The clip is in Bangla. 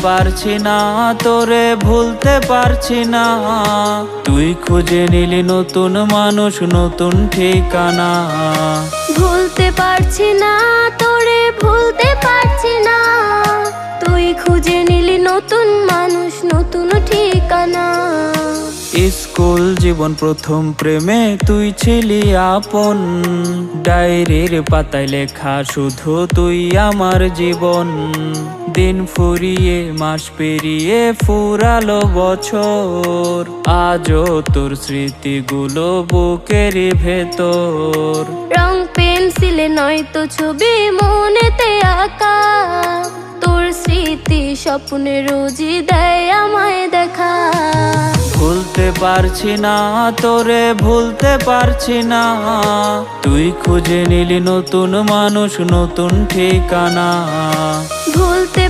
পারছি না তোরে, ভুলতে পারছি না। তুই খুঁজে নিলি নতুন মানুষ, নতুন ঠিকানা। ভুলতে পারছি না তোরে, ভুলতে পারছি না। তুই খুঁজে নিলি নতুন মানুষ, নতুন ঠিকানা। স্কুল জীবন প্রথম প্রেমে তুই ছিলি আপন। ডায়েরির পাতায় লেখা শুধু তুই আমার জীবন। দিন ফুরিয়ে মাস পেরিয়ে ফুরালো বছর, আজও তোর স্মৃতিগুলো বুকের ভেতর। রং পেন্সিলে নয়তো ছবি মনেতে আঁকা, তোর স্মৃতি স্বপ্নে রোজই দেয় আমায় দেখা। ভুলতে পারছি না তোরে, ভুলতে পারছি না। তুই খুঁজে নিলি নতুন মানুষ, নতুন ঠিকানা। ভুলতে